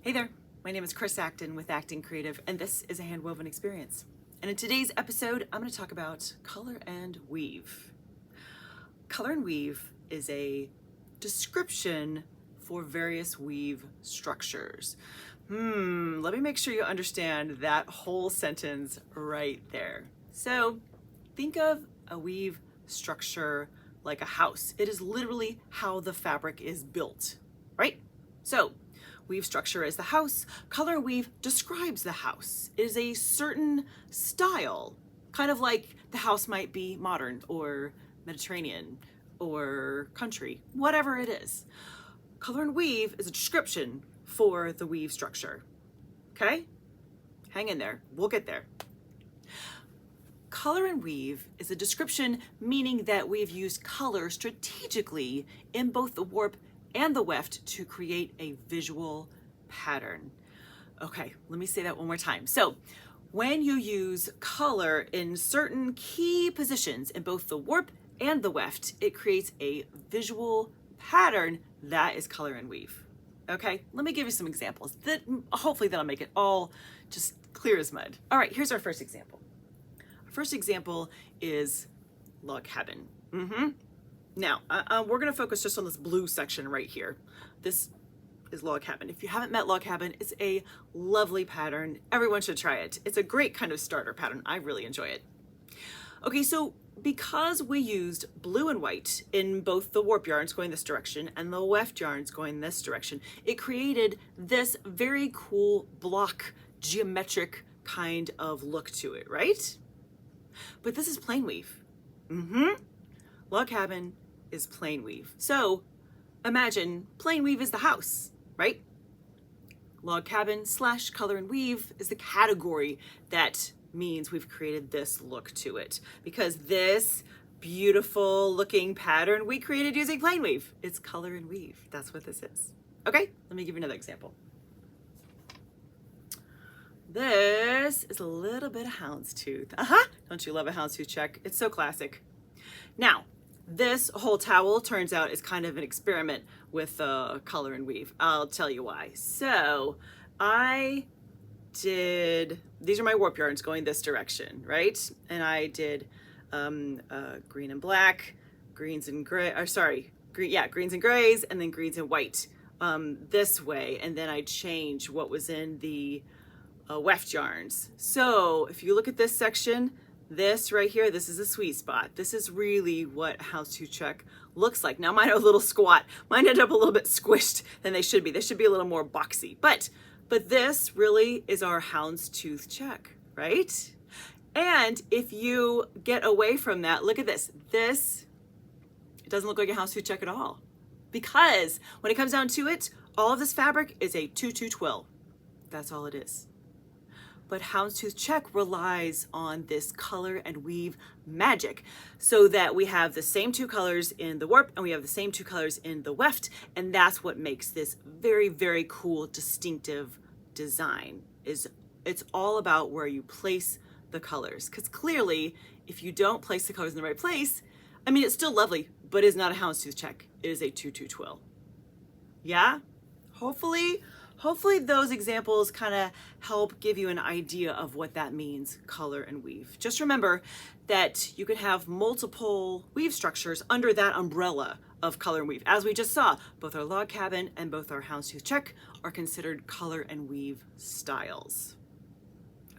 Hey there, my name is Chris Acton with Acting Creative, and this is a handwoven experience. And in today's episode, I'm going to talk about color and weave. Color and weave is a description for various weave structures. Let me make sure you understand that whole sentence right there. So think of a weave structure like a house. It is literally how the fabric is built, right? So weave structure is the house. Color weave describes the house. It is a certain style, kind of like the house might be modern or Mediterranean or country, whatever it is. Color and weave is a description for the weave structure. Okay? Hang in there. We'll get there. Color and weave is a description meaning that we've used color strategically in both the warp and the weft to create a visual pattern. Okay, let me say that one more time. So when you use color in certain key positions in both the warp and the weft, it creates a visual pattern that is color and weave. Okay, let me give you some examples that hopefully that'll make it all just clear as mud. All right, here's our first example. Our first example is log cabin. Now, we're going to focus just on this blue section right here. This is log cabin. If you haven't met log cabin, it's a lovely pattern. Everyone should try it. It's a great kind of starter pattern. I really enjoy it. Okay, so because we used blue and white in both the warp yarns going this direction and the weft yarns going this direction, it created this very cool block geometric kind of look to it, right? But this is plain weave. Log cabin is plain weave. So imagine plain weave is the house, right? Log cabin / color and weave is the category that means we've created this look to it, because this beautiful looking pattern we created using plain weave. It's color and weave. That's what this is. Okay, let me give you another example. This is a little bit of houndstooth. Don't you love a houndstooth check? It's so classic. Now, this whole towel turns out is kind of an experiment with color and weave. I'll tell you why. So these are my warp yarns going this direction, right? And I did green and black, greens and gray, greens and grays, and then greens and white this way. And then I changed what was in the weft yarns. So if you look at this section, this right here, this is a sweet spot. This is really what houndstooth check looks like. Now mine are a little squat. Mine end up a little bit squished than they should be. They should be a little more boxy. But this really is our houndstooth check, right? And if you get away from that, look at this. It doesn't look like a houndstooth check at all. Because when it comes down to it, all of this fabric is a 2-2 twill. That's all it is. But houndstooth check relies on this color and weave magic, so that we have the same two colors in the warp and we have the same two colors in the weft, and that's what makes this very, very cool, distinctive design. It's all about where you place the colors, because clearly if you don't place the colors in the right place, I mean, it's still lovely, but it's not a houndstooth check. It is a 2-2 twill. Yeah? Hopefully those examples kind of help give you an idea of what that means, color and weave. Just remember that you can have multiple weave structures under that umbrella of color and weave. As we just saw, both our log cabin and both our houndstooth check are considered color and weave styles.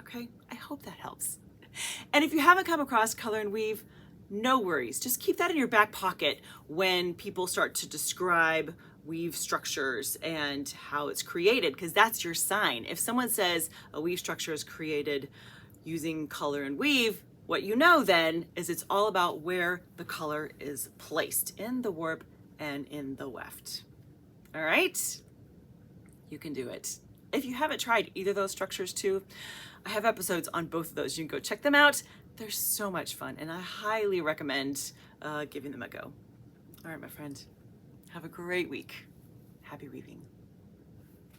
Okay, I hope that helps. And if you haven't come across color and weave, no worries. Just keep that in your back pocket when people start to describe weave structures and how it's created, because that's your sign. If someone says a weave structure is created using color and weave, what you know then is it's all about where the color is placed in the warp and in the weft. All right? You can do it. If you haven't tried either of those structures too, I have episodes on both of those. You can go check them out. They're so much fun, and I highly recommend giving them a go. All right, my friend. Have a great week. Happy weaving.